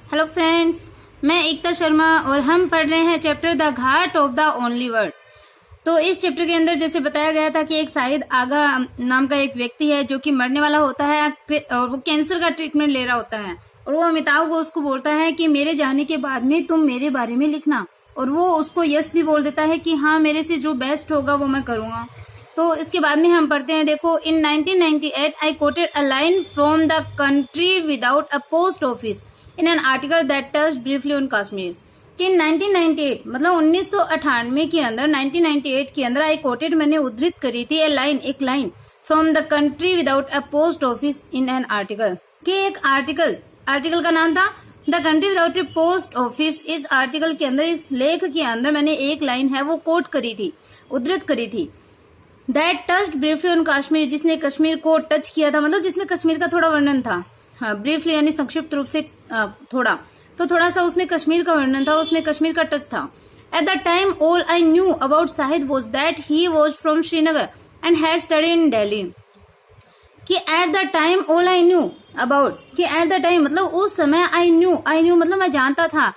Hello friends, मैं एकता शर्मा और हम पढ़ रहे हैं chapter the ghat of the only word. तो इस चैप्टर के अंदर जैसे बताया गया था कि एक शाहिद आगा नाम का एक व्यक्ति है जो कि मरने वाला होता है और वो कैंसर का ट्रीटमेंट ले रहा होता है और वो अमिताभ घोष को बोलता है कि मेरे जाने के बाद में तुम मेरे बारे में लिखना, और वो उसको यस भी बोल देता है कि हाँ मेरे से जो बेस्ट होगा वो मैं करूंगा। तो इसके बाद में हम पढ़ते हैं, देखो, इन 1998 I quoted a line from the country without a post office in an article that touched briefly on Kashmir. कि 1998 मतलब 1998 के अंदर 1998 के अंदर आई कोटेड मैंने उद्धृत करी थी एक line from the country without a post office in an article, कि एक आर्टिकल का नाम था the country without A post office. इस आर्टिकल के अंदर, इस लेख के अंदर मैंने एक लाइन है वो कोट करी थी, उद्धृत करी थी, that touched briefly on Kashmir, जिसने कश्मीर को टच किया था, मतलब जिसमें कश्मीर का थोड़ा वर्णन था। हाँ, ब्रीफली यानी संक्षिप्त रूप से थोड़ा सा उसमें कश्मीर का वर्णन था, उसमें कश्मीर का टच था। At the time all I knew about Shahid was that he was from Srinagar and had study in Delhi. कि at the time all I knew about, कि एट द टाइम मतलब उस समय, आई न्यू मतलब मैं जानता था,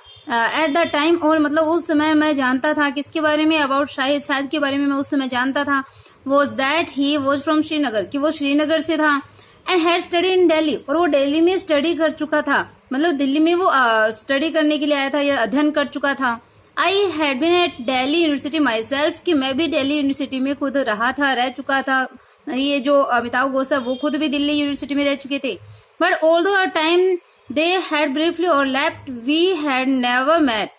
एट द टाइम ऑल मतलब उस समय मैं जानता था किसके बारे में, अबाउट शाहिद के बारे में मैं उस समय जानता था। Was that he was from Srinagar, कि वो श्रीनगर से था, and had study in Delhi, और वो दिल्ली में स्टडी कर चुका था, मतलब दिल्ली में वो स्टडी करने के लिए आया था या अध्ययन कर चुका था। I had been at Delhi University myself, कि मैं भी दिल्ली यूनिवर्सिटी में खुद रह चुका था। ये जो अमिताभ घोष है वो खुद भी दिल्ली यूनिवर्सिटी में रह चुके थे। But although a time they had briefly overlapped we had never met,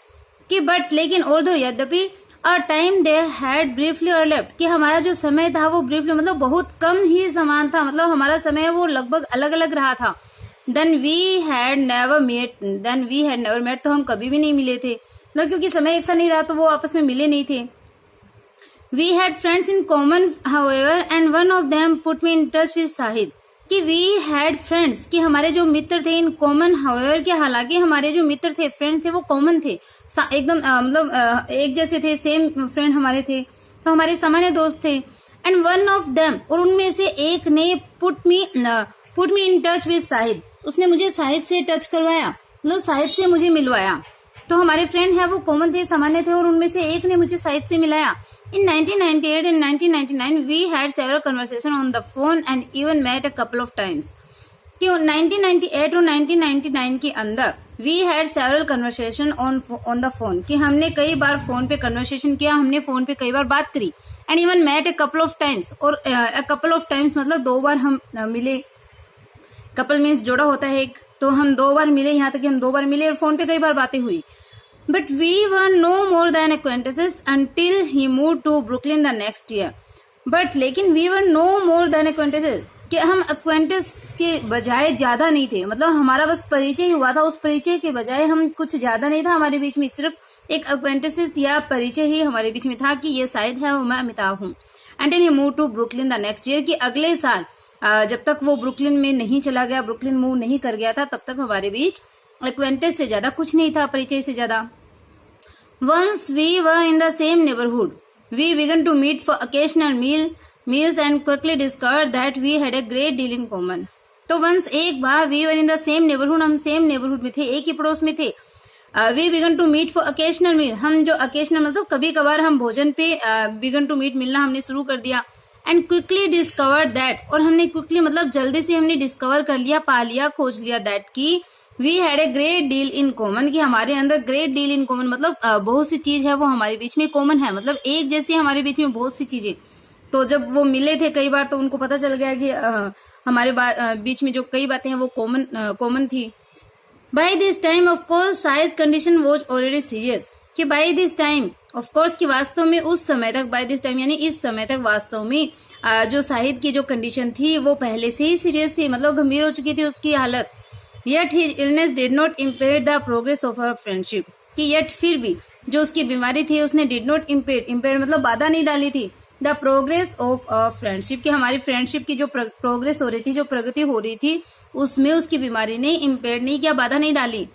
कि बट लेकिन ऑल्दो यद्यपि a time they had briefly overlapped, कि हमारा जो समय था वो ब्रीफली मतलब बहुत कम ही समान था, मतलब हमारा समय वो लगभग अलग अलग रहा था। Then we had never met, तो हम कभी भी नहीं मिले थे, मतलब क्योंकि समय एक सा नहीं रहा तो वो आपस में मिले नहीं थे। We had friends in common however and one of them put me in touch with Shahid, कि वी हैड फ्रेंड्स, कि हमारे जो मित्र थे, इन कॉमन हाउएवर, कि हालांकि हमारे जो मित्र थे, फ्रेंड थे, वो कॉमन थे, एकदम मतलब एक जैसे थे, सेम फ्रेंड हमारे थे, तो हमारे सामान्य दोस्त थे। एंड वन ऑफ देम, और उनमें से एक ने put me in touch with Shahid, उसने मुझे शाहिद से टच करवाया, मतलब शाहिद से मुझे मिलवाया। तो हमारे फ्रेंड है वो कॉमन थे, सामान्य थे, और उनमें से एक ने मुझे शाहिद से मिलाया। In 1998 and 1999, we had several conversations on the phone and even met a couple of times. कि 1998 और 1999 के अंदर we had several conversation on the phone, कि हमने कई बार फोन पे कन्वर्सेशन किया, हमने फोन पे कई बार बात करी। and even met a couple of times, और a couple of times मतलब 2 बार हम मिले। couple means जोड़ा होता है एक, तो हम 2 बार मिले, यहाँ तक कि हम 2 बार मिले और फोन पे कई बार बातें हुई। But we were no more than acquaintances until he moved to Brooklyn the next year. But लेकिन we were no more than acquaintances, कि हम acquaintance के बजाय ज्यादा नहीं थे, मतलब हमारा बस परिचय ही हुआ था, उस परिचय के बजाय हम कुछ ज्यादा नहीं था हमारे बीच में, सिर्फ एक acquaintances या परिचय ही हमारे बीच में था कि ये शायद है, मैं अमिताभ हूँ। Until he moved to Brooklyn the next year, कि अगले साल जब तक वो ब्रुकलिन में नहीं चला गया, ब्रुकलिन मूव नहीं कर गया था, तब तक हमारे बीच एक्वेंटेंस से ज्यादा कुछ नहीं था, परिचय से ज्यादा। Once we were in the same neighborhood, we began to meet for occasional meals and quickly discovered that we had a great deal in common. तो once एक बार we were in the same neighborhood, हम same neighbourhood में थे, एक ही पड़ोस में थे। We began to meet for occasional meal, हम जो occasional मतलब कभी कभार हम भोजन पे began to meet मिलना हमने शुरू कर दिया। And quickly discovered that, और हमने quickly मतलब जल्दी से हमने डिस्कवर कर लिया, पा लिया, खोज लिया that की we had a great deal in common, कि हमारे अंदर ग्रेट डील इन कॉमन मतलब बहुत सी चीज है वो हमारे बीच में कॉमन है, मतलब एक जैसी हमारे बीच में बहुत सी चीजें। तो जब वो मिले थे कई बार तो उनको पता चल गया कि हमारे बीच में जो कई बातें हैं वो कॉमन थी। By this time of course Shahid condition was already serious, कि by this time of course की वास्तव में उस समय तक, बाय दिस टाइम यानी इस समय तक वास्तव में जो शाहिद की जो कंडीशन थी वो पहले से ही सीरियस थी, मतलब गंभीर हो चुकी थी उसकी हालत। Yet his illness did not impair the progress of our friendship, कि yet फिर भी जो उसकी बीमारी थी उसने did not impair मतलब बाधा नहीं डाली थी the progress of our friendship, कि हमारी फ्रेंडशिप की जो प्रोग्रेस हो रही थी, जो प्रगति हो रही थी, उसमें उसकी बीमारी ने इम्पेयर नहीं किया, बाधा नहीं डाली।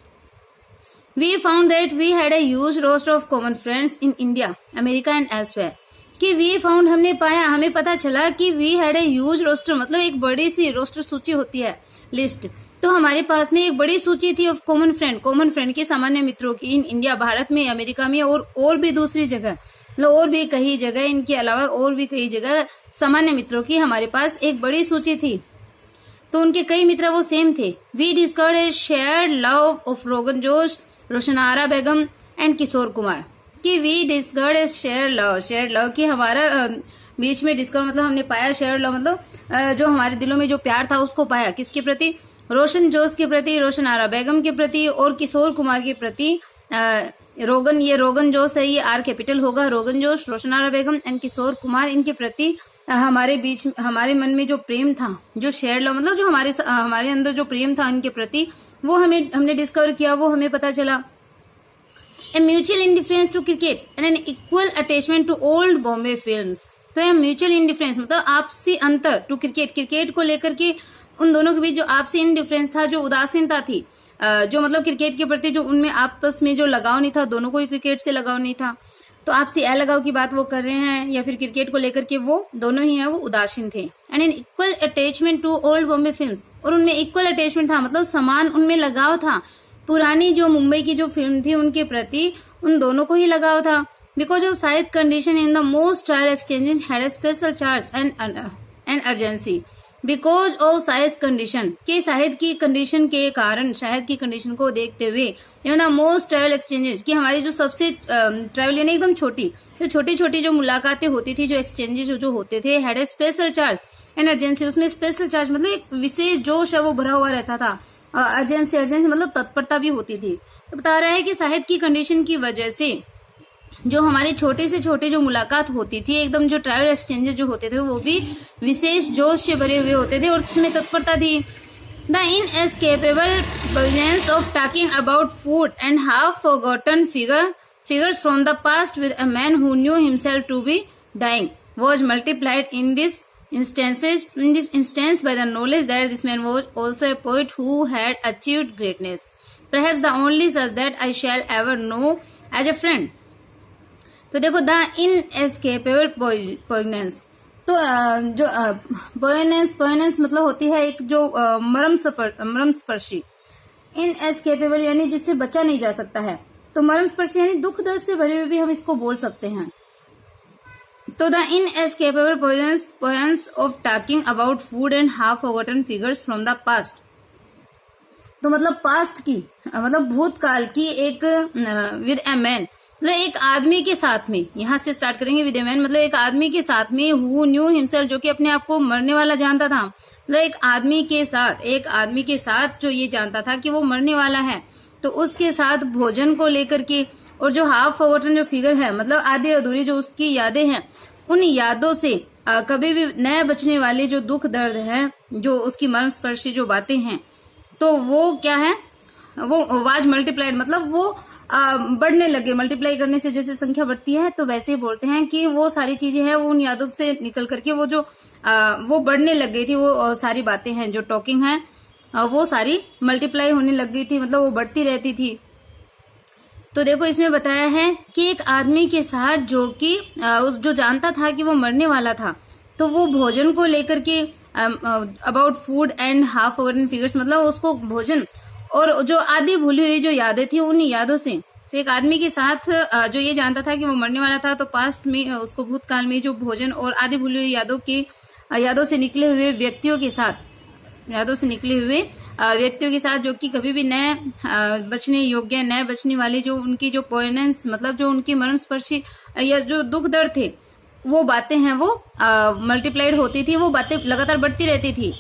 We found that we had a huge roster of common friends in India, America and elsewhere, कि we found हमने पाया, हमें पता चला कि we had a huge roster मतलब एक बड़ी सी रोस्टर सूची होती है, लिस्ट, तो हमारे पास में एक बड़ी सूची थी ऑफ कॉमन फ्रेंड के सामान्य मित्रों की इन इंडिया, भारत में, अमेरिका में और भी दूसरी जगह, मतलब और भी कई जगह, इनके अलावा और भी कई जगह सामान्य मित्रों की हमारे पास एक बड़ी सूची थी। तो उनके कई मित्र वो सेम थे। We discovered a shared love of rogan josh, Roshanara Begum and Kishore Kumar. कि we discovered a shared love कि हमारा बीच में डिस्कवर मतलब हमने पाया, शेयर्ड लव मतलब जो हमारे दिलों में जो प्यार था उसको पाया। किसके प्रति? रोशन जोश के प्रति, रोशनारा बेगम के प्रति और किशोर कुमार के प्रति। रोगन जोश है, ये आर कैपिटल होगा, रोगन जोश, रोशनारा बेगम एंड किशोर कुमार, इनके प्रति हमारे मन में जो प्रेम था, जो शेयर लव मतलब जो हमारे अंदर जो प्रेम था इनके प्रति, वो हमने डिस्कवर किया, वो हमें पता चला। A mutual indifference to cricket and an equal attachment to old Bombay films. तो ये म्यूचुअल इंडिफरेंस मतलब आपसी अंतर टू क्रिकेट को लेकर के उन दोनों के बीच जो आपसी इंडिफरेंस था, जो उदासीनता थी, जो मतलब क्रिकेट के प्रति जो उनमें आपस में जो लगाव नहीं था, दोनों को ही क्रिकेट से लगाव नहीं था, तो आपसी अलगाव की बात वो कर रहे हैं या फिर क्रिकेट को लेकर के वो दोनों ही है वो उदासीन थे। And an equal attachment to old Bombay films, और उनमें इक्वल अटैचमेंट था मतलब समान उनमें लगाव था, पुरानी जो मुंबई की जो फिल्म थी उनके प्रति उन दोनों को ही लगाव था। Because of side condition in the most trial exchanges had a special charge and urgency. Because of size condition के शाहिद की कंडीशन के कारण, शाहिद की कंडीशन को देखते हुए, even the most travel exchanges कि हमारी जो सबसे ट्रैवल यानी एकदम छोटी छोटी जो मुलाकातें होती थी, जो एक्सचेंजेस जो होते थे, had a special charge and urgency. उसमें स्पेशल चार्ज मतलब एक विशेष जोश है वो भरा हुआ रहता था। अर्जेंसी मतलब तत्परता भी होती थी। तो बता रहा है कि शाहिद की कंडीशन की वजह से जो हमारे छोटे से छोटे जो मुलाकात होती थी, एकदम जो ट्रैवल एक्सचेंजेस जो होते थे वो भी विशेष जोश से भरे हुए होते थे और उसमें तत्परता थी। The inescapable burdens of talking about food and half forgotten figures from the past with a man who knew himself to be dying was multiplied in this instance by the knowledge that this man was also a poet who had achieved greatness, perhaps the only such that I shall ever know as a friend। तो देखो the inescapable पोइगनेंस, तो जो पोइगनेंस मतलब होती है एक जो मरम स्पर्शी। इनएस्केपेबल यानी जिससे बचा नहीं जा सकता है, तो मरम स्पर्शी यानी दुख दर्द से भरे हुए भी हम इसको बोल सकते हैं। तो the inescapable poems of talking about food and half forgotten figures from the past. तो मतलब पास्ट की मतलब भूतकाल की एक विद ए मैन मतलब एक आदमी के साथ में, यहां से स्टार्ट करेंगे विद ए मैन मतलब एक आदमी के साथ में, हु न्यू हिमसेल्फ जो कि अपने आप को मरने वाला जानता था, मतलब एक आदमी के साथ जो ये जानता था कि वो मरने वाला है, तो उसके साथ भोजन को लेकर के, और जो हाफ फॉरगॉटन जो फिगर है मतलब आधी अधूरी जो उसकी यादें हैं, उन यादों से कभी भी नए बचने वाले जो दुख दर्द है, जो उसकी मर्म स्पर्शी जो बातें हैं, तो वो क्या है, वो वाज मल्टीप्लाइड मतलब वो बढ़ने लगे। मल्टीप्लाई करने से जैसे संख्या बढ़ती है, तो वैसे ही बोलते हैं कि वो सारी चीजें हैं वो उन यादों से निकल करके वो जो वो बढ़ने लग गई थी, वो सारी बातें हैं जो टॉकिंग है वो सारी मल्टीप्लाई होने लग गई थी, मतलब वो बढ़ती रहती थी। तो देखो इसमें बताया है कि एक आदमी के साथ जो कि जो जानता था कि वो मरने वाला था, तो वो भोजन को लेकर के about food and half forgotten figures मतलब उसको भोजन और जो आधी भूली हुई जो यादें थी उन यादों से, तो एक आदमी के साथ जो ये जानता था कि वो मरने वाला था, तो पास्ट में उसको भूतकाल में जो भोजन और आधी भूली हुई यादों से निकले हुए व्यक्तियों के साथ जो कि कभी भी नए बचने योग्य, नए बचने वाली जो उनकी जो पोइनेंस मतलब जो उनकी मरण स्पर्शी या जो दुख दर्द थे, वो बातें हैं वो मल्टीप्लाइड होती थी, वो बातें लगातार बढ़ती रहती थी।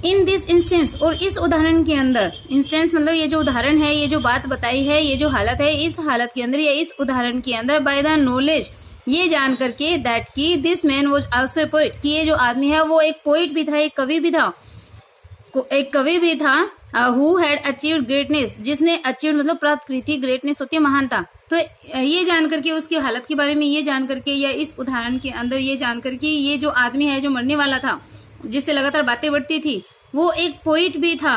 इन दिस इंस्टेंस, और इस उदाहरण के अंदर, इंस्टेंस मतलब ये जो उदाहरण है, ये जो बात बताई है, ये जो हालत है, इस हालत के अंदर या इस उदाहरण के अंदर बाय द नॉलेज ये जान करके दैट की this man was also a poet, कि ये जो आदमी है वो एक पोएट भी था, एक कवि भी था, हु हैड अचीव्ड ग्रेटनेस, जिसने अचीव्ड मतलब प्राप्त की थी, ग्रेटनेस होती है महानता। तो ये जान करके उसकी हालत के बारे में ये जान करके या इस उदाहरण के अंदर ये जान करके ये जो आदमी है जो मरने वाला था, जिससे लगातार बातें बढ़ती थी, वो एक पोइट भी था।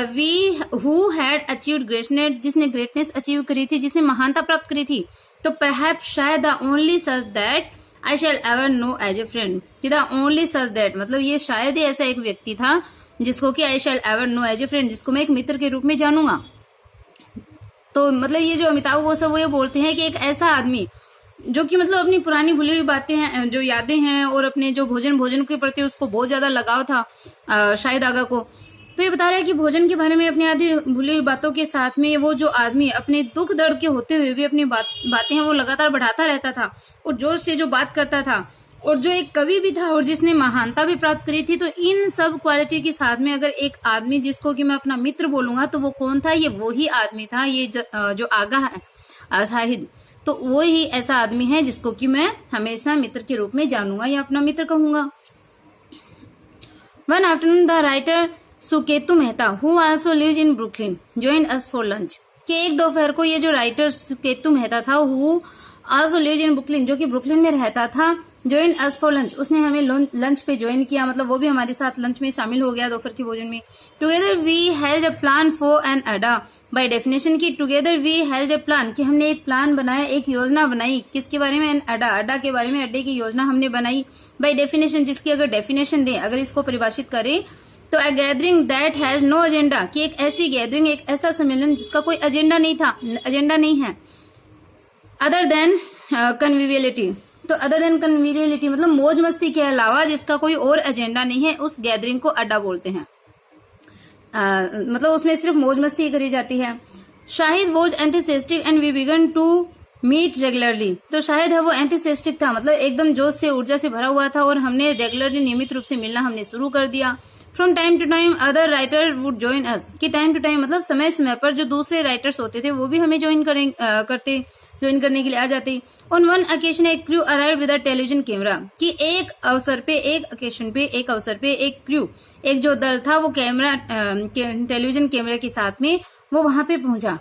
We who had achieved greatness, जिसने ग्रेटनेस अचीव करी थी, जिसने महानता प्राप्त करी थी। तो परहैप्स शायद the only such that I shall ever know as a friend, कि द ओनली सच दैट मतलब ये शायद ही ऐसा एक व्यक्ति था जिसको कि I shall ever know as a friend, जिसको मैं एक मित्र के रूप में जानूंगा। तो मतलब ये जो अमिताभ घोष है वो ये बोलते हैं कि एक ऐसा आदमी जो कि मतलब अपनी पुरानी भूली हुई बातें हैं, जो यादें हैं, और अपने जो भोजन के प्रति उसको बहुत ज्यादा लगाव था शाहिद आगा को, तो ये बता रहा है कि भोजन के बारे में अपनी आधी भूली हुई बातों के साथ में वो जो आदमी अपने दुख दर्द के होते हुए भी अपनी बातें हैं वो लगातार बढ़ाता रहता था और जोश से जो बात करता था, और जो एक कवि भी था और जिसने महानता भी प्राप्त करी थी। तो इन सब क्वालिटी के साथ में अगर एक आदमी जिसको कि मैं अपना मित्र बोलूंगा तो वो कौन था? ये वही आदमी था, ये जो आगा है शाहिद, तो वो ही ऐसा आदमी है जिसको कि मैं हमेशा मित्र के रूप में जानूंगा या अपना मित्र कहूंगा। One afternoon the writer Suketu Mehta who also lives in Brooklyn joined us for lunch, कि एक दोपहर को ये जो राइटर सुकेतु मेहता था who also lives in Brooklyn, जो कि ब्रुकलिन में रहता था, ज्वाइन अस फॉर लंच, उसने हमें लंच पे ज्वाइन किया, मतलब वो भी हमारे साथ लंच में शामिल हो गया दोपहर के भोजन में। Together we held a plan for an adda, by definition की together we held a plan, कि हमने एक प्लान बनाया, एक योजना बनाई, किसके बारे में? एन अड्डा, अड्डा के बारे में, अड्डे की योजना हमने बनाई। बाय डेफिनेशन, जिसकी अगर डेफिनेशन दें, अगर इसको परिभाषित करें तो a gathering that has no agenda, कि एक ऐसी गैदरिंग, एक ऐसा सम्मेलन जिसका कोई एजेंडा नहीं था, एजेंडा नहीं है, अदर देन कन्विवियलिटी, तो अदर देन कन्वीनियलिटी मतलब मौज मस्ती के अलावा जिसका कोई और एजेंडा नहीं है, उस गैदरिंग को अड्डा बोलते हैं। मतलब उसमें सिर्फ मौज मस्ती करी जाती है। Shahid was enthusiastic and we began to meet regularly, तो शाहिद है वो एंथुसियास्टिक था, मतलब एकदम जोश से ऊर्जा से भरा हुआ था, और हमने रेगुलरली नियमित रूप से मिलना हमने शुरू कर दिया। From time to time other writer would join us, कि टाइम टू टाइम मतलब समय समय पर जो दूसरे राइटर्स होते थे वो भी हमें ज्वाइन करने के लिए आ जाते। ऑन वन ओकेजन एक crew arrive with a television camera, कि एक अवसर पे, एक अवसर पे एक क्रू, एक जो दल था वो टेलीविजन कैमरा के साथ में वो वहां पे पहुंचा।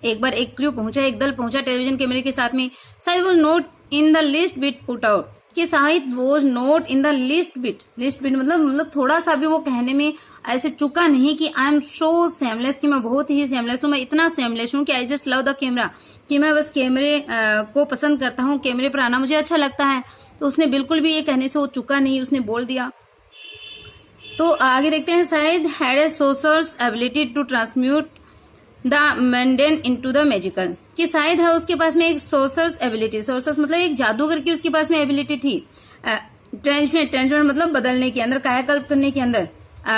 एक बार एक क्रू पहुंचा, एक दल पहुंचा टेलीविजन कैमरे के साथ में। Shahid was not in the list bit put out, कि Shahid was not in the list bit मतलब थोड़ा सा भी वो कहने में ऐसे चुका नहीं कि आई एम सो सेमलेस, कि मैं बहुत ही सेमलेस हूँ, मैं इतना सेमलेस हूँ कि I just love the camera, कि मैं बस कैमरे को पसंद करता हूँ, कैमरे पर आना मुझे अच्छा लगता है। तो उसने बिल्कुल भी ये कहने से वो चुका नहीं, उसने बोल दिया। तो आगे देखते हैं, Shahid had a sorcerer's ability to transmute the mundane into the magical, कि शाहिद है उसके पास में एक सोर्सर्स एबिलिटी, सोर्सर्स मतलब एक जादूगर की उसके पास में एबिलिटी थी। ट्रांसमेंट मतलब बदलने के अंदर, कायाकल्प करने के अंदर,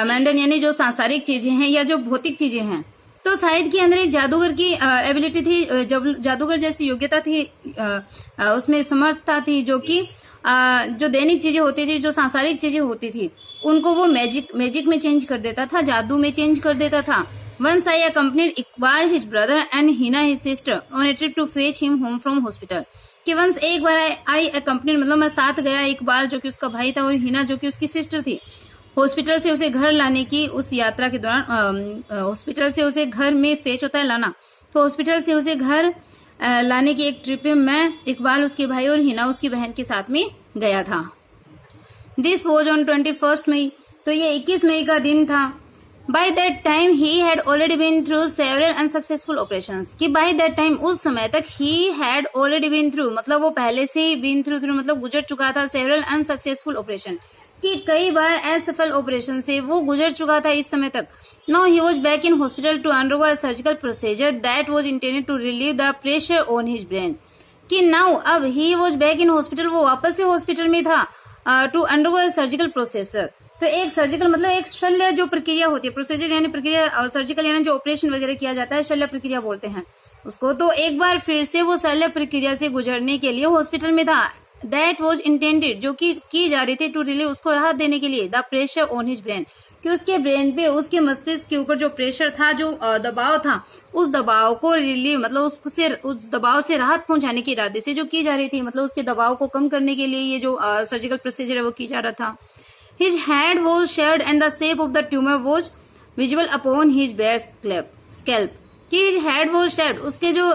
मेंडन यानी जो सांसारिक चीजें हैं या जो भौतिक चीजें हैं। तो शाहिद के अंदर एक जादूगर की एबिलिटी थी, जब जादूगर जैसी योग्यता थी, उसमें समर्थता थी, जो कि जो दैनिक चीजें होती थी, जो सांसारिक चीजें होती थी, उनको वो मैजिक में चेंज कर देता था, जादू में चेंज कर देता था। Once I accompanied Iqbal, his brother, and Hina, his sister, on a trip to fetch him home from hospital. कि वंस एक बार I accompanied मतलब मैं साथ गया, इकबाल जो कि उसका भाई था और हिना जो कि उसकी सिस्टर थी, हॉस्पिटल से उसे घर लाने की उस यात्रा के दौरान, हॉस्पिटल से उसे घर में फेच होता है लाना, तो हॉस्पिटल से उसे घर लाने की एक ट्रिप में मैं, इकबाल उसके भाई और हिना उसकी बहन के साथ में गया था। दिस वॉज ऑन 21 मई, तो ये 21 मई का दिन था। By that time he had already been through several unsuccessful operations, कि by that time उस समय तक he had already been through मतलब वो पहले से ही been through मतलब गुजर चुका था several unsuccessful operation, कि कई बार असफल ऑपरेशन से वो गुजर चुका था इस समय तक। Now he was back in hospital to undergo a surgical procedure that was intended to relieve the pressure on his brain, कि now अब he was back in hospital, वो वापस से हॉस्पिटल में था to undergo a surgical procedure, तो एक surgical मतलब एक शल्य जो प्रक्रिया होती है, प्रोसीजर यानी प्रक्रिया, और सर्जिकल यानी जो ऑपरेशन वगैरह किया जाता है, शल्य प्रक्रिया बोलते हैं उसको। तो एक बार फिर से वो शल्य प्रक्रिया से गुजरने के लिए हॉस्पिटल में था। दैट वॉज इंटेंडेड, जो की जा रही थी, टू रिलीव उसको राहत देने के लिए, the pressure on his brain, कि उसके ब्रेन पे, उसके मस्तिष्क के ऊपर जो प्रेशर था, जो दबाव था, उस दबाव को रिलीव मतलब उस दबाव से राहत पहुंचाने के इरादे से जो की जा रही थी, मतलब उसके दबाव को कम करने के लिए ये जो सर्जिकल प्रोसीजर है वो की जा रहा था। His head was shaved and the shape of the tumor was visible upon his bare scalp, कि his head was shaved, उसके जो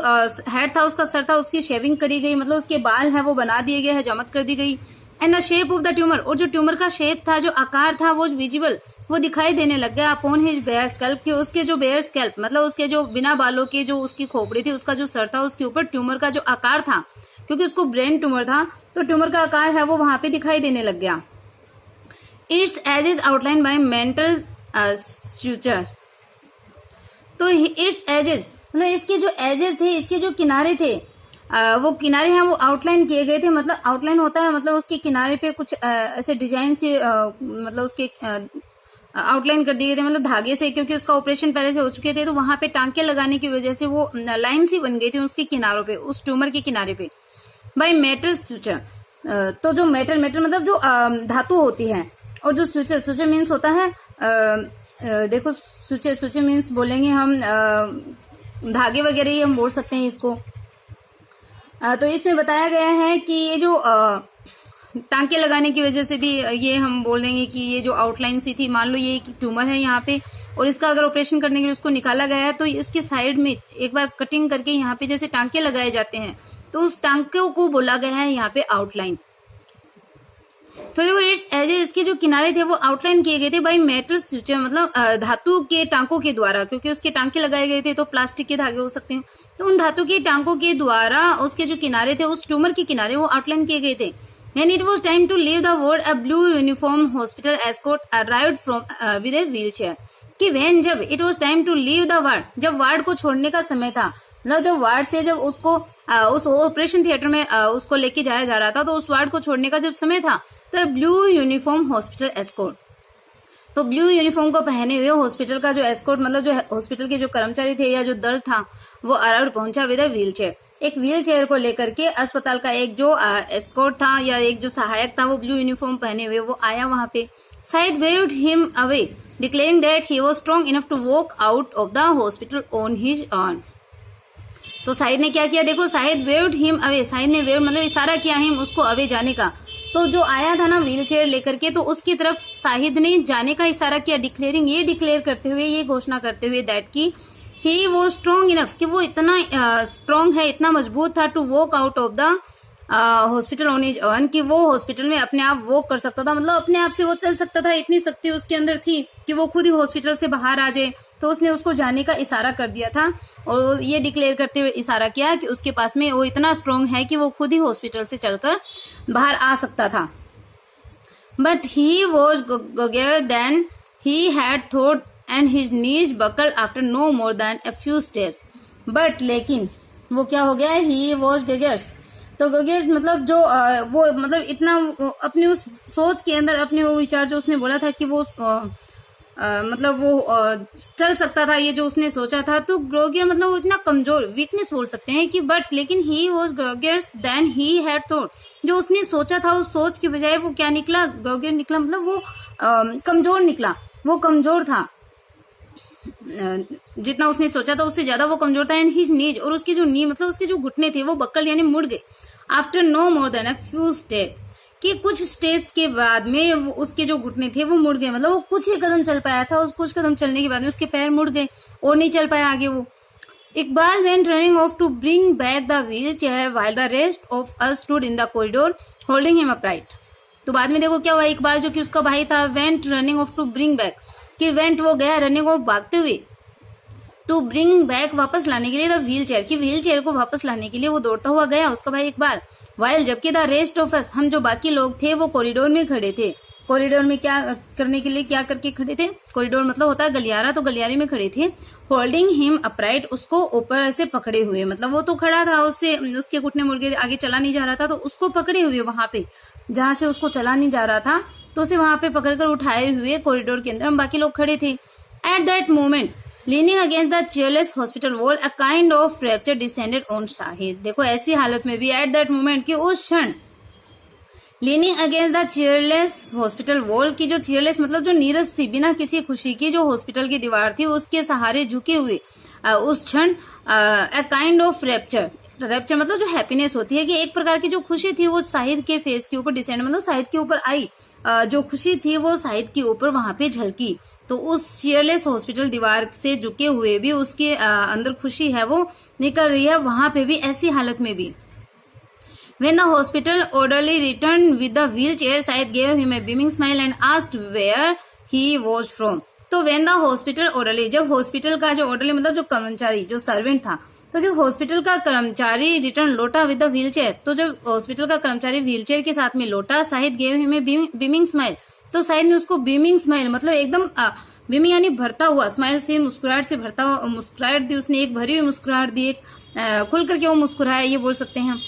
हेड था, उसका सर था, उसकी शेविंग करी गई, मतलब उसके बाल है वो बना दिए गए, हजामत कर दी गई। And the shape of the tumour, और जो ट्यूमर का शेप था, जो आकार था, वो विजिबल वो दिखाई देने लग गया अपॉन हिज बेयर स्कैल्प, कि उसके जो बेयर स्कैल्प मतलब उसके जो बिना बालों के जो उसकी खोपड़ी थी, उसका जो सर था, उसके ऊपर ट्यूमर का जो आकार था, क्योंकि उसको ब्रेन ट्यूमर था तो ट्यूमर का आकार है वो वहां पे दिखाई देने लग गया। Its edges outline by mental structure. तो इट्स एजेस मतलब इसके जो एजेस थे, इसके जो किनारे थे, वो किनारे हैं वो आउटलाइन किए गए थे। मतलब आउटलाइन होता है मतलब उसके किनारे पे कुछ ऐसे डिजाइन से मतलब उसके आउटलाइन कर दिए थे, मतलब धागे से, क्योंकि उसका ऑपरेशन पहले से हो चुके थे, तो वहां पे टांके लगाने की वजह से वो लाइन सी बन गई थी उसके किनारों पे, उस ट्यूमर के किनारे पे। बाय मेटल स्ट्रक्चर, तो जो मेटल मतलब जो धातु होती है, और जो स्विचर मीन्स होता है देखो स्विचर मीन्स बोलेंगे हम धागे वगैरह ही हम बोल सकते हैं इसको। तो इसमें बताया गया है कि ये जो टांके लगाने की वजह से भी ये हम बोल देंगे कि ये जो आउटलाइन सी थी, मान लो ये एक ट्यूमर है यहाँ पे, और इसका अगर ऑपरेशन करने के लिए उसको निकाला गया है, तो इसके साइड में एक बार कटिंग करके यहाँ पे जैसे टांके लगाए जाते हैं, तो उस टांके को बोला गया है यहाँ पे आउटलाइन। तो देखो इट्स एजेस, इसके जो किनारे थे वो आउटलाइन किए गए थे बाय मेटल स्ट्रक्चर, मतलब धातु के टांकों के द्वारा, क्योंकि उसके टांके लगाए गए थे तो प्लास्टिक के धागे हो सकते हैं, तो उन धातु के टांकों के द्वारा उसके जो किनारे थे, उस ट्यूमर के किनारे वो आउटलाइन किए गए थे। When it was time to leave the ward, a blue uniform hospital escort arrived from with a wheelchair. कि when जब it was time to leave the ward, जब वार्ड को छोड़ने का समय था, मतलब जब वार्ड से जब उसको उस ऑपरेशन थिएटर में उसको लेके जाया जा रहा था, तो उस वार्ड को छोड़ने का जब समय था, तो ब्लू यूनिफॉर्म हॉस्पिटल एस्कॉर्ट, तो ब्लू यूनिफॉर्म को पहने हुए हॉस्पिटल का जो एस्कॉर्ट मतलब जो हॉस्पिटल के जो कर्मचारी थे या जो दल था, वो अराउंड पहुंचा विद अ व्हीलचेयर, एक व्हील चेयर को लेकर के अस्पताल का एक जो एस्कॉर्ट था या एक जो सहायक था, वो ब्लू यूनिफॉर्म पहने हुए वो आया वहां पे। शायद waved him away declaring that he was strong enough to walk out of the hospital on his own. तो शाहिद ने क्या किया, देखो Shahid waved him away, Shahid ने वेव मतलब इशारा किया हिम उसको अवे जाने का, तो जो आया था ना व्हील चेयर लेकर के, तो उसकी तरफ शाहिद ने जाने का इशारा किया, डिक्लेयरिंग ये डिक्लेयर करते हुए, ये घोषणा करते हुए दैट की ही वो स्ट्रॉन्ग इनफ, कि वो इतना स्ट्रॉन्ग है, इतना मजबूत था, to walk out of the hospital on his own, कि वो हॉस्पिटल में अपने आप वॉक कर सकता था, मतलब अपने आप से वो चल सकता था, इतनी शक्ति उसके अंदर थी कि वो खुद ही हॉस्पिटल से बाहर आ जाए। तो उसने उसको जाने का इशारा कर दिया था, और ये डिक्लेयर करते हुए इशारा किया कि उसके पास में वो इतना स्ट्रॉन्ग है कि वो खुद ही हॉस्पिटल से चलकर बाहर आ सकता था। बट ही वॉज गोगर than he had thought and his knees buckled after no more than a few steps. But लेकिन वो क्या हो गया, he was gagers, तो गगर्स मतलब जो वो मतलब इतना अपनी उस सोच के अंदर अपने वो विचार जो उसने बोला था कि वो मतलब वो चल सकता था, ये जो उसने सोचा था, तो ग्रोगियर मतलब वो इतना कमजोर, वीकनेस बोल सकते हैं कि बट लेकिन he was groggier than he had thought, जो उसने सोचा था उस सोच की बजाय वो क्या निकला, ग्रोगियर निकला, मतलब वो कमजोर निकला, वो कमजोर था, जितना उसने सोचा था उससे ज्यादा वो कमजोर था। एंड हिज नीज, और उसके जो नी मतलब उसके जो घुटने थे वो बक्कल यानी मुड़ गए, after no more than a few step, कि कुछ स्टेप्स के बाद में वो उसके जो घुटने थे वो मुड़ गए, मतलब वो कुछ ही कदम चल पाया था, उस कुछ कदम चलने के बाद में उसके पैर मुड़ गए और नहीं चल पाया आगे वो। Iqbal went running off to bring back the wheelchair while the rest of us stood in the corridor holding him upright. तो बाद में देखो क्या हुआ, इकबाल जो कि उसका भाई था, went running off to bring back, कि वेंट वो गया रनिंग ऑफ भागते हुए, टू ब्रिंग बैक वापस लाने के लिए द व्हील चेयर, की व्हील चेयर को वापस लाने के लिए वो दौड़ता हुआ गया उसका भाई इकबाल। वाइल जबकि द रेस्ट ऑफ अस, हम जो बाकी लोग थे वो कॉरिडोर में खड़े थे। कॉरिडोर में क्या करने के लिए, क्या करके खड़े थे, कॉरिडोर मतलब होता है गलियारा, तो गलियारे में खड़े थे। होल्डिंग हिम अपराइट, उसको ऊपर ऐसे पकड़े हुए, मतलब वो तो खड़ा था, उससे उसके घुटने मुर्गे आगे चला नहीं जा रहा था, तो उसको पकड़े हुए वहां पे जहां से उसको चला नहीं जा रहा था, तो उसे वहां पे पकड़कर उठाए हुए कॉरिडोर के अंदर हम बाकी लोग खड़े थे। At that moment leaning against the chairless hospital wall a kind of fracture descended on Shahid. देखो ऐसी हालत में भी एट दैट मोमेंट, कि उस क्षण leaning against the chairless hospital wall, की जो चेयरलेस मतलब जो नीरस सी बिना किसी खुशी की जो हॉस्पिटल की दीवार थी उसके सहारे झुके हुए, उस क्षण अ काइंड ऑफ रैप्चर, रैप्चर मतलब जो हैप्पीनेस होती है, कि एक प्रकार की जो खुशी थी वो शाहिद के फेस के ऊपर डिसेंड मतलब शाहिद के ऊपर आई, जो खुशी थी वो शाहिद के ऊपर वहां पे झलकी। तो उस चेयरलेस हॉस्पिटल दीवार से झुके हुए भी उसके अंदर खुशी है वो निकल रही है वहां पे भी, ऐसी हालत में भी। When the hospital orderly returned with the wheelchair, Syed gave him a beaming smile and asked where he was from. तो when the hospital orderly, जब हॉस्पिटल का जो orderly मतलब जो कर्मचारी, जो सर्वेंट था, तो जब हॉस्पिटल का कर्मचारी रिटर्न लौटा विद द व्हील चेयर, तो जब हॉस्पिटल का कर्मचारी व्हील चेयर के साथ में लौटा, Shahid gave him a beaming smile, तो शाहिद ने उसको बीमिंग स्माइल, मतलब एकदम बीमिंग यानी भरता हुआ स्माइल से, मुस्कुराहट से भरता हुआ मुस्कुराहट दी उसने, एक भरी हुई मुस्कुराहट दी, एक खुल करके वो मुस्कुराया, ये बोल सकते हैं।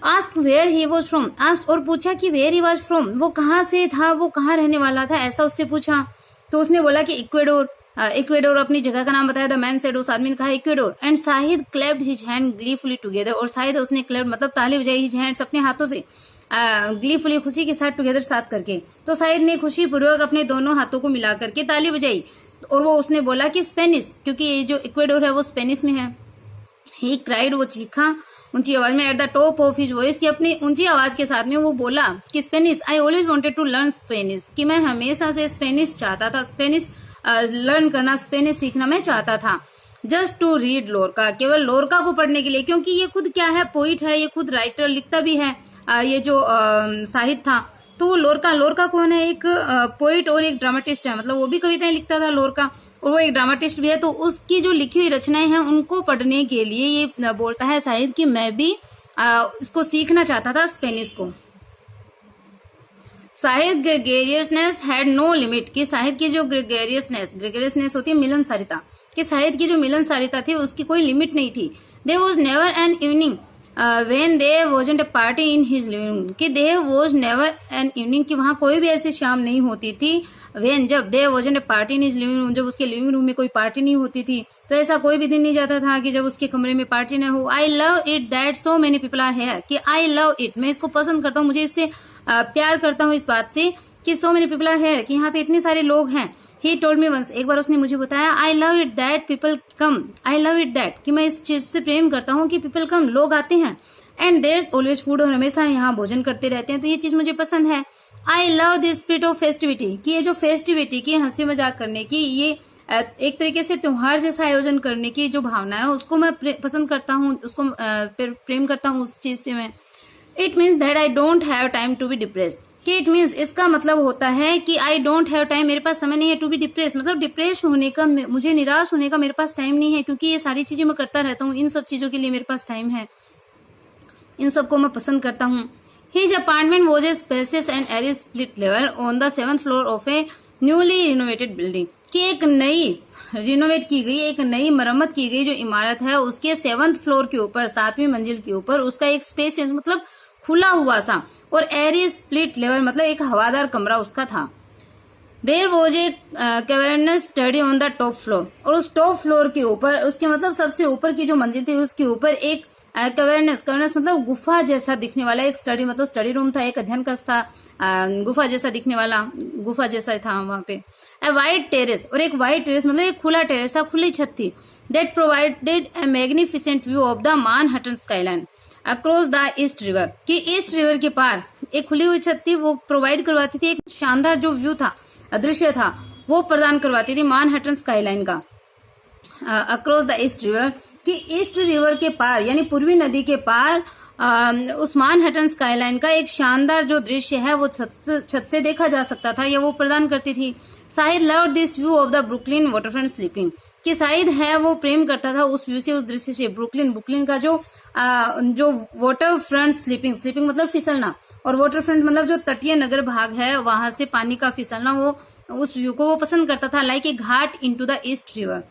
Asked where he was from, asked और पूछा कि वेयर ही वॉज फ्रॉम, वो कहाँ से था, वो कहाँ रहने वाला था, ऐसा उससे पूछा। तो उसने बोला कि इक्वेडोर। इक्वेडोर अपनी जगह का नाम बताया। द मैन सेड, उस आदमी ने कहा Ecuador. And Shahid clapped his hand gleefully together, और शाहिद उसने क्लैप्ड मतलब ताली बजाई हिज हैंड्स अपने हाथों से, ग्लीफुली खुशी के साथ, टुगेदर साथ करके। तो शाहिद ने खुशी पूर्वक अपने दोनों हाथों को मिला करके ताली बजाई, और वो उसने बोला कि स्पेनिश, क्योंकि ये जो इक्वेडोर है वो स्पेनिश में है। ही क्राइड, वो चीखा ऊंची आवाज में, at the top of his voice, की अपनी ऊंची आवाज के साथ में वो बोला कि Spanish, I always wanted to learn Spanish, कि मैं हमेशा से स्पेनिश चाहता था, स्पेनिश लर्न करना, स्पेनिश सीखना मैं चाहता था। जस्ट टू रीड लोरका, केवल लोरका को पढ़ने के लिए, क्योंकि ये खुद क्या है, पोइट है, ये खुद राइटर, लिखता भी है। ये जो शाहिद था, तो वो लोरका कौन है, एक पोइट और एक ड्रामेटिस्ट है, मतलब वो भी कविताएं लिखता था लोरका, और वो एक ड्रामेटिस्ट भी है। तो उसकी जो लिखी हुई रचनाएं हैं उनको पढ़ने के लिए ये बोलता है शाहिद कि मैं भी इसको सीखना चाहता था, स्पेनिश को। शाहिद ग्रेगेरियसनेस हैड नो लिमिट, कि शाहिद की जो ग्रेगेरियसनेस होती है मिलनसारिता, कि शाहिद की जो मिलनसारिता थी उसकी कोई लिमिट नहीं थी। There was never an evening when there wasn't a party in his living room, कि there was never an evening, कि वहां कोई भी ऐसी शाम नहीं होती थी, व्हेन जब there wasn't a party in his living room, जब उसके लिविंग रूम में कोई पार्टी नहीं होती थी। तो ऐसा कोई भी दिन नहीं जाता था कि जब उसके कमरे में पार्टी न हो। I love it that so many people are here, कि आई लव इट, मैं इसको पसंद करता हूँ, मुझे इससे प्यार करता हूँ इस बात से कि so many people are here, कि यहाँ पे इतने सारे लोग हैं। ही टोल्ड मी वंस, एक बार उसने मुझे बताया, आई love it that people come, I love it that, कि मैं इस चीज से प्रेम करता हूँ कि पीपल कम, लोग आते हैं, एंड देयर्स ऑलवेज फूड, और हमेशा यहाँ भोजन करते रहते हैं, तो ये चीज मुझे पसंद है। I love this spirit of festivity, कि ये जो फेस्टिविटी की, हंसी मजाक करने की, ये एक तरीके से त्योहार जैसा आयोजन करने की जो भावना है उसको मैं पसंद करता हूँ, उसको प्रेम करता हूँ उस चीज से मैं। It means that I don't have time to be depressed, कि इट मीन्स इसका मतलब होता है कि आई डोंट हैव टाइम, मेरे पास समय नहीं है, टू बी डिप्रेस मतलब डिप्रेस होने का, मुझे निराश होने का मेरे पास टाइम नहीं है, क्योंकि ये सारी चीजें मैं करता रहता हूँ, इन सब चीजों के लिए मेरे पास टाइम है, इन सबको मैं पसंद करता हूँ। His apartment was a spacious and air split level on the 7th floor of A newly renovated building, कि एक नई रिनोवेट की गई, एक नई मरम्मत की गई जो इमारत है उसके 7th फ्लोर के ऊपर, 7वीं मंजिल के ऊपर उसका एक स्पेसियस मतलब खुला हुआ सा, और एयर स्प्लिट लेवल मतलब एक हवादार कमरा उसका था। There was a cavernous study on the top floor, और उस टॉप फ्लोर के ऊपर, उसके मतलब सबसे ऊपर की जो मंजिल थी उसके ऊपर एक कैवर्नस मतलब गुफा जैसा दिखने वाला एक स्टडी मतलब स्टडी रूम था, एक अध्ययन कक्ष था, गुफा जैसा दिखने वाला, गुफा जैसा था वहां पे। ए वाइट टेरेस, और एक वाइट टेरेस मतलब एक खुला टेरेस था, खुली छत थी। That provided A magnificent view of the Manhattan skyline across the East river, कि ईस्ट रिवर के पार एक खुली हुई छत थी, वो प्रोवाइड करवाती थी एक शानदार जो व्यू था, दृश्य था, वो प्रदान करवाती थी मैनहट्टन स्काईलाइन का, अक्रॉस द ईस्ट रिवर, कि ईस्ट रिवर के पार यानी पूर्वी नदी के पार उस मैनहट्टन स्काईलाइन का एक शानदार जो दृश्य है वो छत से देखा जा सकता था, या वो प्रदान करती थी। Shahid loved this view of the Brooklyn waterfront sleeping, कि शाहिद है वो प्रेम करता था उस व्यू से, उस दृश्य से। ब्रुकलिन का जो वाटर फ्रंट स्लीपिंग मतलब फिसलना, और वाटर फ्रंट मतलब जो तटीय नगर भाग है वहां से पानी का फिसलना, वो उस व्यू को वो पसंद करता था, like a ghat into the East River.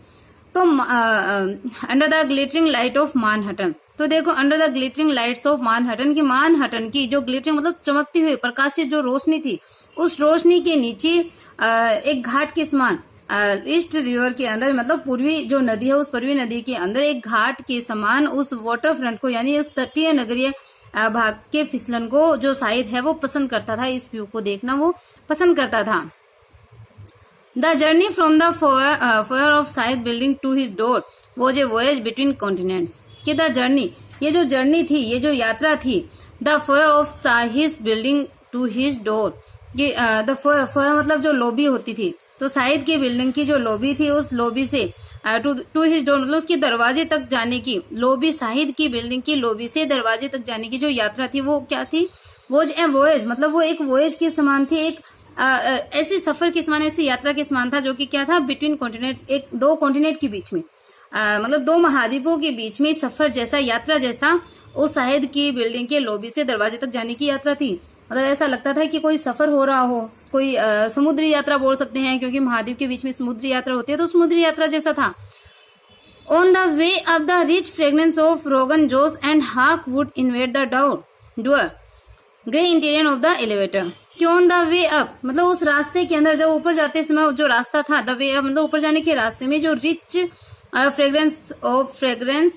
तो under the glittering light of Manhattan, तो देखो under the glittering lights of Manhattan, की मैनहट्टन की जो ग्लिटरिंग मतलब चमकती हुई प्रकाशित जो रोशनी थी, उस रोशनी के नीचे एक घाट के समान ईस्ट रिवर के अंदर मतलब पूर्वी जो नदी है उस पूर्वी नदी के अंदर एक घाट के समान उस वाटर फ्रंट को यानी उस तटीय नगरीय भाग के फिसलन को जो शाहिद है वो पसंद करता था, इस व्यू को देखना वो पसंद करता था। The journey from the foyer of Shahid building to his door was a voyage between continents, कि द जर्नी, ये जो जर्नी थी, ये जो यात्रा थी, the foyer of Shahid building to his door, the foyer मतलब जो लॉबी होती थी, तो शाहिद की बिल्डिंग की जो लॉबी थी उस लॉबी से टू हिज डोर मतलब उसके दरवाजे तक जाने की, लॉबी शाहिद की बिल्डिंग की लॉबी से दरवाजे तक जाने की जो यात्रा थी वो क्या थी, वॉज ए वॉयज मतलब वो एक वॉयज के समान थी, एक ऐसी सफर के समान, ऐसी यात्रा के समान था जो कि क्या था, बिटवीन कॉन्टिनेंट, एक दो कॉन्टिनेंट के बीच में मतलब दो महाद्वीपों के बीच में सफर जैसा, यात्रा जैसा उस शाहिद की बिल्डिंग के लॉबी से दरवाजे तक जाने की यात्रा थी। मतलब ऐसा लगता था कि कोई सफर हो रहा हो, कोई समुद्री यात्रा बोल सकते हैं, क्योंकि महाद्वीप के बीच में समुद्री यात्रा होती है, तो समुद्री यात्रा जैसा था। On the way up the rich fragrance of rogan जोश एंड हाक would InvIT the door grey interior of the elevator. कि ऑन द वे अप मतलब उस रास्ते के अंदर, जब ऊपर जाते समय जो रास्ता था, द वे अप मतलब ऊपर जाने के रास्ते में जो रिच फ्रेग्रेंस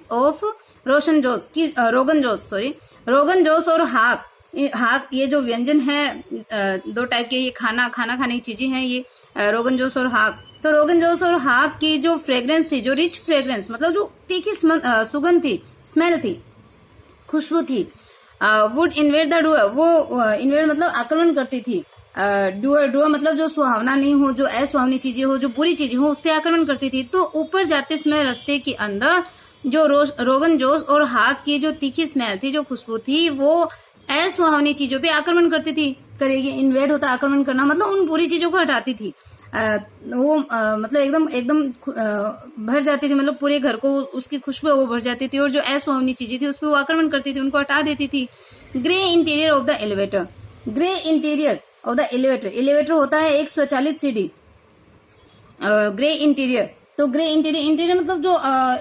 ऑफ रोगन जोश और हाक ये जो व्यंजन है, दो टाइप के ये खाना खाने की चीजें हैं, ये रोगन जोश और हाक। तो रोगन जोश और हाक की जो फ्रेग्रेंस थी, जो रिच फ्रेग्रेंस मतलब जो तीखी सुगंध थी, स्मेल थी, खुशबू थी, वुड इन्वेट द डुअर, वो इन्वेट मतलब आक्रमण करती थी। डुअर मतलब जो सुहावना नहीं हो, जो असुहावनी चीजें हो, जो बुरी चीजें हो, उस पर आक्रमण करती थी। तो ऊपर जाते समय रास्ते के अंदर जो रोगन जोश और हाक की जो तीखी स्मेल थी, जो खुशबू थी, वो असुहावनी चीजों पे आक्रमण करती थी। करेगी, इन्वेट होता आक्रमण करना, मतलब उन बुरी चीजों को हटाती थी। वो मतलब एकदम भर जाती थी, मतलब पूरे घर को उसकी खुशबू वो भर जाती थी, और जो असुहावनी चीजें थी उस पर वो आक्रमण करती थी, उनको हटा देती थी। Grey interior of the elevator, grey interior of the elevator होता है एक स्वचालित सीढ़ी। ग्रे इंटीरियर, तो ग्रे इंटीरियर मतलब जो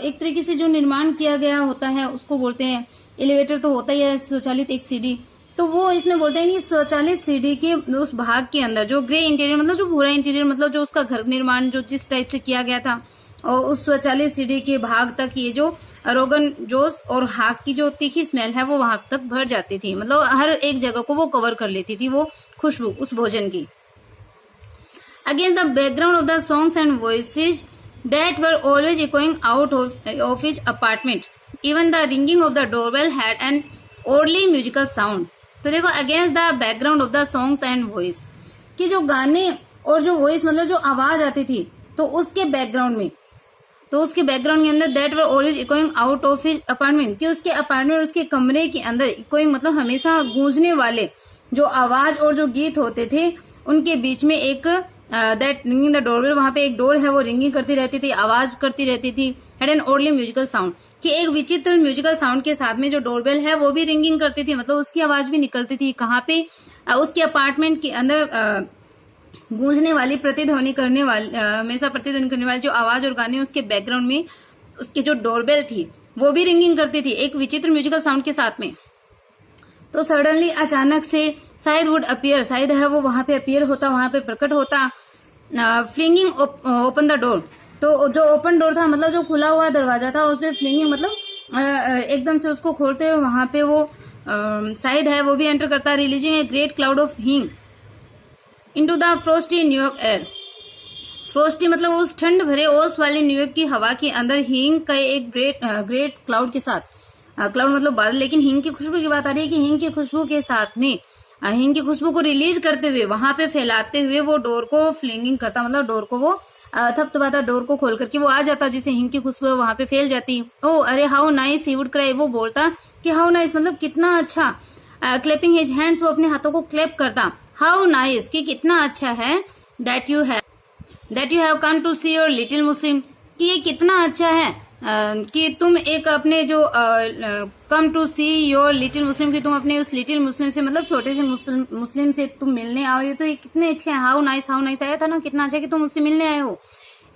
एक तरीके से जो निर्माण किया गया होता है उसको बोलते हैं। एलिवेटर तो होता ही है स्वचालित एक सीढ़ी, तो वो इसमें बोलते हैं कि स्वचालित सीढ़ी के उस भाग के अंदर जो ग्रे इंटीरियर मतलब जो भूरा इंटीरियर मतलब जो उसका घर निर्माण जो जिस टाइप से किया गया था, और उस स्वचालित सीढ़ी के भाग तक ये जो रोगन जोश और हाक की जो तीखी स्मेल है वो वहां तक भर जाती थी, मतलब हर एक जगह को वो कवर कर लेती थी वो खुशबू उस भोजन की। Against the background of the songs and voices that were always echoing out of his apartment, even the ringing of the doorbell had an oddly musical sound. तो देखो, against the background of the songs and voice, कि जो गाने और जो voice मतलब जो आवाज आती थी, तो उसके बैकग्राउंड में, तो उसके बैकग्राउंड के अंदर that were always echoing out of his apartment, कि उसके अपार्टमेंट उसके कमरे के अंदर इकोइंग मतलब हमेशा गूंजने वाले जो आवाज और जो गीत होते थे, उनके बीच में एक दैट रिंगिंग द डोरबेल, वहां पे एक डोर है वो रिंगिंग करती रहती थी, आवाज करती रहती थी, had an oddly musical sound, कि एक विचित्र म्यूजिकल साउंड के साथ में जो डोरबेल है वो भी रिंगिंग करती थी, मतलब उसकी आवाज भी निकलती थी। कहाँ पे? उसके अपार्टमेंट के अंदर गूंजने वाली, प्रतिध्वनि करने वाली, हमेशा प्रतिध्वनि करने वाली जो आवाज और गाने, उसके बैकग्राउंड में उसकी जो डोरबेल थी वो भी रिंगिंग करती थी एक विचित्र म्यूजिकल साउंड के साथ में। तो सडनली अचानक से शायद वुड अपीयर, शायद है वो वहां पे अपीयर होता, वहां पे प्रकट होता, फ्लिंगिंग ओपन द डोर, तो जो ओपन डोर था मतलब जो खुला हुआ दरवाजा था, उसमें फ्लिंगिंग मतलब एकदम से उसको खोलते हुए वहां पे वो शायद है वो भी एंटर करता, releasing a great cloud of हींग इनटू द फ्रोस्टी न्यूयॉर्क एयर। फ्रोस्टी मतलब उस ठंड भरे ओस वाली न्यूयॉर्क की हवा के अंदर हींग का एक ग्रेट क्लाउड के साथ, क्लाउड मतलब बादल, लेकिन हींग की खुशबू की बात आ रही है कि हींग की खुशबू के साथ में हींग की खुशबू को रिलीज करते हुए वहां पे फैलाते हुए वो डोर को फ्लिंगिंग करता, मतलब डोर को वो थपथपाता, डोर को खोल करके वो आ जाता, जिसे हींग की खुशबू वहां पे फैल जाती। ओ अरे how nice he would cry, वो बोलता कि हाउ नाइस मतलब कितना अच्छा। क्लैपिंग हिज हैंड्स, वो अपने हाथों को क्लैप करता, हाउ नाइस कि कितना अच्छा है, that you have come to see your little Muslim, कि ये कितना अच्छा है कि तुम एक अपने जो come to see your little Muslim, की तुम अपने उस लिटिल मुस्लिम से मतलब छोटे से मुस्लिम से तुम मिलने आओ, ये तो ये कितने अच्छे हैं। हाउ नाइस आया था ना, कितना अच्छा कि तुम उससे मिलने आए हो।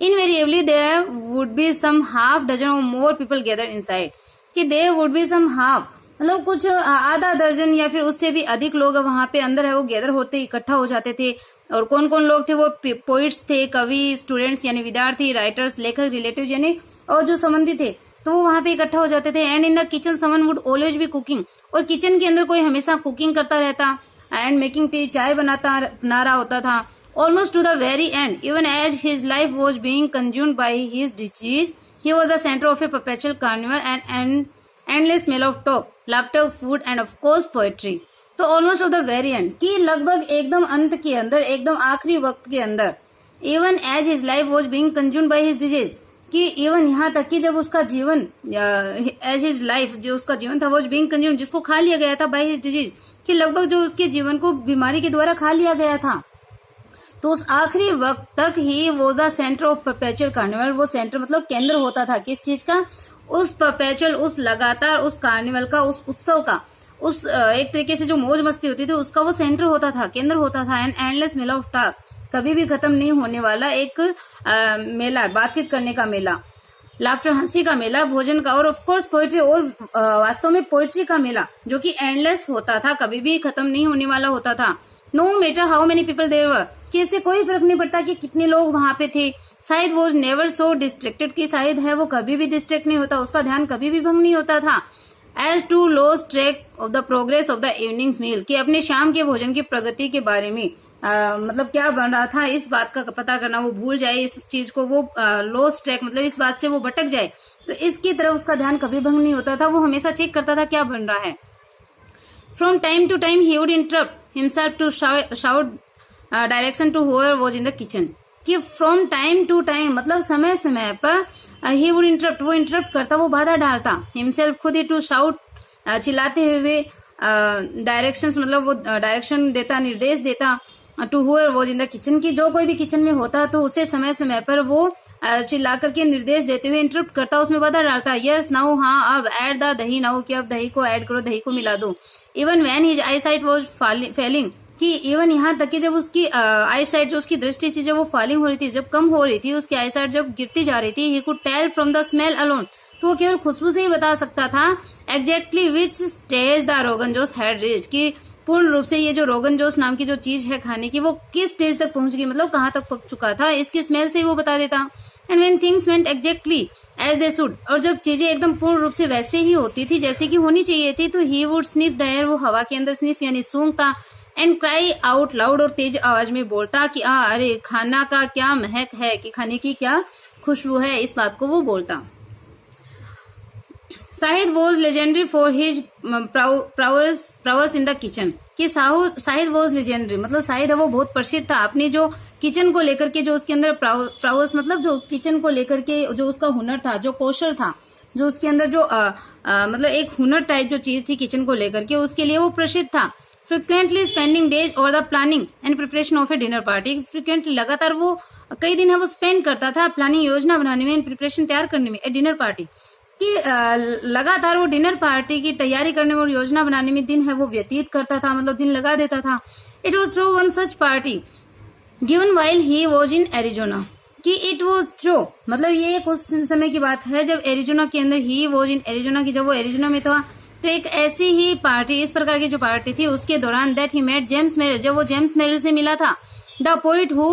Invariably there would be some half dozen और मोर पीपल गैदर इनसाइड, कि there would be some half मतलब कुछ आधा दर्जन या फिर उससे भी अधिक लोग वहां पे अंदर है वो गैदर होते, इकट्ठा हो जाते थे। और कौन कौन लोग थे? वो पोइट्स थे, कवि, स्टूडेंट्स यानी विद्यार्थी, राइटर्स, लेखक, रिलेटिव यानी और जो संबंधी थे, तो वो वहां पे इकट्ठा हो जाते थे। And in the kitchen someone would always be cooking, और किचन के अंदर कोई हमेशा कुकिंग करता रहता, एंड मेकिंग टी, चाय बना रहा होता था। Almost to the very end, even as his life was being consumed by his disease, he was the centre of a perpetual carnival and endless smell of talk, laughter, food and of course poetry. तो almost of the very end, कि लगभग एकदम अंत के अंदर, एकदम आखिरी वक्त के अंदर, even as his life was being consumed by his disease, कि इवन यहाँ तक कि जब उसका जीवन, एज हिज लाइफ जो उसका जीवन था, वॉज बीइंग कंज्यूम्ड जिसको खा लिया गया था, बाय हिज डिजीज, कि लगभग जो उसके जीवन को बीमारी के द्वारा खा लिया गया था। तो उस आखिरी वक्त तक ही was the centre of perpetual carnival, वो सेंटर मतलब केंद्र होता था किस चीज का? उस परपेचुअल, उस लगातार उस कार्निवल का, उस उत्सव का, उस एक तरीके से जो मौज मस्ती होती थी उसका वो सेंटर होता था, केंद्र होता था। An endless Mela of talk, कभी भी खत्म नहीं होने वाला एक मेला, बातचीत करने का मेला, लाफ्टर हंसी का मेला, भोजन का, और ऑफ कोर्स पोइट्री, और वास्तव में पोइट्री का मेला जो कि एंडलेस होता था, कभी भी खत्म नहीं होने वाला होता था। No matter how many people there were, कि इससे कोई फर्क नहीं पड़ता कि कितने लोग वहां पे थे। शायद वो नेवर सो डिस्ट्रैक्टेड, की शायद है वो कभी भी डिस्ट्रैक्ट नहीं होता, उसका ध्यान कभी भी भंग नहीं होता था। As to lose track of the progress of the evening meal, कि अपने शाम के भोजन की प्रगति के बारे में मतलब क्या बन रहा था इस बात का पता करना, वो भूल जाए इस चीज को, वो लॉस ट्रैक मतलब इस बात से वो भटक जाए, तो इसकी तरफ उसका ध्यान कभी भंग नहीं होता था, वो हमेशा चेक करता था क्या बन रहा है। From time to time he would interrupt himself to shout direction to whoever was in the kitchen, कि फ्रॉम टाइम टू टाइम मतलब समय समय पर ही वुड इंटरप्ट, वो इंटरप्ट करता, वो बाधा डालता, हिमसेल्फ खुद ही, टू शाउट चिल्लाते हुए, डायरेक्शंस मतलब वो डायरेक्शन देता, निर्देश देता, to whoever was in the kitchen, की जो कोई भी किचन में होता तो उसे समय समय पर वो चिल्ला करके निर्देश देते हुए इंटरप्ट करता, उसमें बाधा डालता। यस नाउ, हाँ अब, ऐड द दही नाउ, कि अब दही को ऐड करो, दही को मिला दो। Even when his eyesight was failing, कि इवन यहाँ तक कि जब उसकी आई साइट जो उसकी दृष्टि थी जब वो फॉलिंग हो रही थी, जब कम हो रही थी, उसकी आई साइट जब गिरती जा रही थी, he could tell from the smell alone, तो वो केवल खुशबू से ही बता सकता था exactly which stage the rogan josh had reached, कि पूर्ण रूप से ये जो रोगन जोश नाम की जो चीज है खाने की, वो किस स्टेज तक पहुंच गई, मतलब कहाँ तक पक चुका था, इसकी स्मेल से ही वो बता देता। And when things went exactly as they should, और जब चीजें एकदम पूर्ण रूप से वैसे ही होती थी जैसे कि होनी चाहिए थी, तो he would sniff the air, वो हवा के अंदर स्निफ यानी सूंघता, एंड क्राई आउट लाउड, और तेज आवाज में बोलता कि अरे खाना का क्या महक है, कि खाने की क्या खुशबू है, इस बात को वो बोलता। Shahid was legendary for his प्राउस in the kitchen, कि शाहिद वॉज लेजेंडरी मतलब शाहिद है वो बहुत प्रसिद्ध था अपनी जो किचन को लेकर के, जो उसके अंदर प्राउस मतलब जो किचन को लेकर के जो उसका हुनर था, जो कौशल था, जो उसके अंदर जो मतलब एक हुनर टाइप जो चीज थी किचन को लेकर के, उसके लिए वो प्रसिद्ध था। फ्रिक्वेंटली स्पेंडिंग डेज और the planning and preparation of A dinner party, frequently लगातार वो कई दिन है वो स्पेंड करता था प्लानिंग योजना बनाने में, प्रिपरेशन तैयार करने में, ए डिनर पार्टी, कि लगातार वो डिनर पार्टी की तैयारी करने में और योजना बनाने में दिन है वो व्यतीत करता था, मतलब दिन लगा देता था। It was through one such party given while he was in Arizona, कि इट वॉज थ्रू मतलब ये कुछ समय की बात है जब एरिजोना के अंदर, ही वॉज इन एरिजोना, की जब वो एरिजोना में था, तो एक ऐसी ही पार्टी, इस प्रकार की जो पार्टी थी उसके दौरान, that he met James Merrill, जब वो जेम्स मेरिल से मिला था, the poet who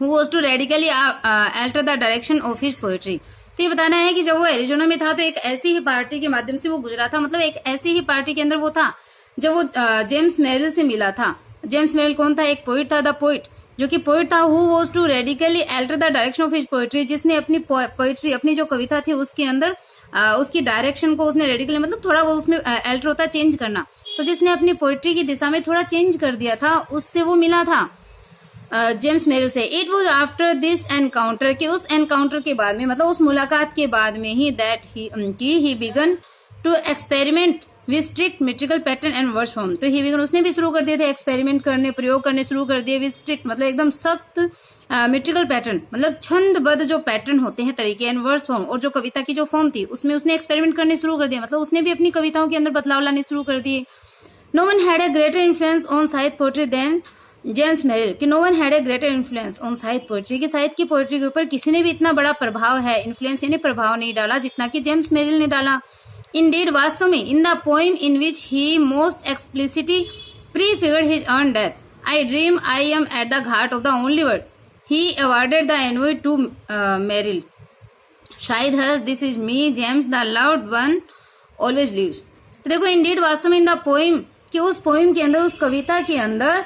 was to radically alter the direction of his poetry. तो ये बताना है कि जब वो एरिजोना में था तो एक ऐसी ही पार्टी के माध्यम से वो गुजरा था, मतलब एक ऐसी ही पार्टी के अंदर वो था जब वो जेम्स मेरिल से मिला था। जेम्स मेरिल कौन था? एक पोइट था, द पोइट, जो कि पोइट था who was to radically alter the direction of his poetry, जिसने अपनी पोएट्री, अपनी जो कविता थी उसके अंदर उसकी डायरेक्शन को उसने रेडिकली मतलब थोड़ा वो उसमें अल्टर होता चेंज करना, तो जिसने अपनी पोएट्री की दिशा में थोड़ा चेंज कर दिया था, उससे वो मिला था जेम्स मेरिल से। It was after this encounter, कि उस एनकाउंटर के बाद में मतलब उस मुलाकात के बाद में he that he began to experiment with strict metrical pattern and verse form. तो ही बिगन उसने भी शुरू कर दिए थे एक्सपेरिमेंट करने, प्रयोग करने शुरू कर दिए विद स्ट्रिक्ट मतलब एकदम सख्त मेट्रिकल पैटर्न मतलब छंदबद्ध जो पैटर्न होते हैं तरीके, एंड वर्स फॉर्म और जो कविता की जो फॉर्म थी उसमें उसने एक्सपेरिमेंट करने शुरू कर दिया, मतलब उसने भी अपनी कविताओं के अंदर बदलाव लाने शुरू कर दिए। No one had a greater influence on साहित्य पोएट्री देन जेम्स मेरिल, कि no one had a greater influence on साहित्य पोएट्री, कि साहित्य की पोएट्री के ऊपर किसी ने भी इतना बड़ा प्रभाव है, इन्फ्लुएंस यानी प्रभाव नहीं डाला जितना कि जेम्स मेरिल ने डाला। इंडीड वास्तव में, in the poem in which he most explicitly prefigured his own death, I dream I am at the ghat of the only world, he awarded the envy to Merrill, Shahid harsh this is me James the loved one always lives. तो देखो Indeed वास्तव में in the poem, कि उस poem के अंदर, उस कविता के अंदर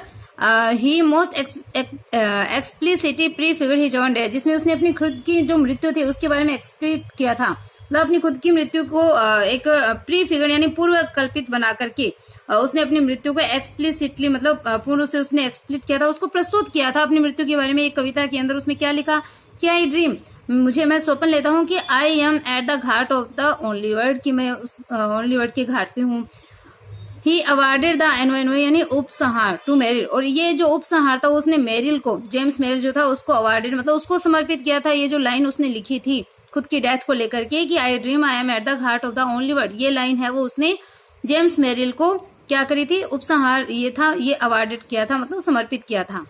he most explicitly prefigured his own death, जिसमें उसने अपनी खुद की जो मृत्यु थी उसके बारे में एक्सप्लिट किया था, मतलब अपनी खुद की मृत्यु को एक प्रीफिगर यानी पूर्व कल्पित बना करके उसने अपनी मृत्यु को एक्सप्लिसिटली मतलब पूर्ण से उसने एक्सप्लिट किया था, उसको प्रस्तुत किया था अपनी मृत्यु के बारे में एक कविता के अंदर। उसमें क्या लिखा कि आई ड्रीम, मैं स्वप्न लेता हूँ कि आई am at the ghat of the only word, कि मैं उस ओनली वर्ड के घाट पे हूँ। ही अवार्डेड द एनवी यानी उपसंहार टू मेरिल, और ये जो उपसंहार था उसने मेरिल को, जेम्स मेरिल जो था उसको अवार्डेड मतलब उसको समर्पित किया था। ये जो लाइन उसने लिखी थी खुद की डेथ को लेकर के कि आई dream I am at the ghat of the only word, ये लाइन है वो उसने जेम्स मेरिल को क्या करी थी, उपसंहार ये था, ये अवार्डेड किया था, मतलब समर्पित किया था।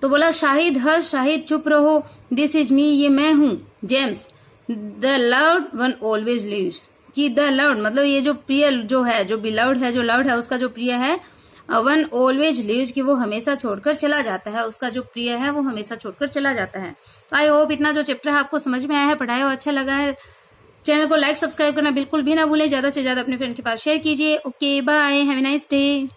तो बोला शाहिद हर्ष, शाहिद चुप रहो, दिस इज मी, ये मैं हूं, James, the loved one always lives, कि द लव्ड मतलब ये जो प्रिय जो है, जो बिलव्ड है, जो लव्ड है उसका जो प्रिय है, वन ऑलवेज लिव्स कि वो हमेशा छोड़कर चला जाता है, उसका जो प्रिय है वो हमेशा छोड़कर चला जाता है। तो आई होप इतना जो चैप्टर है आपको समझ में आया है, पढ़ाया हो, अच्छा लगा है। चैनल को लाइक सब्सक्राइब करना बिल्कुल भी ना भूलें, ज्यादा से ज्यादा अपने फ्रेंड के पास शेयर कीजिए। Okay bye, have a nice day.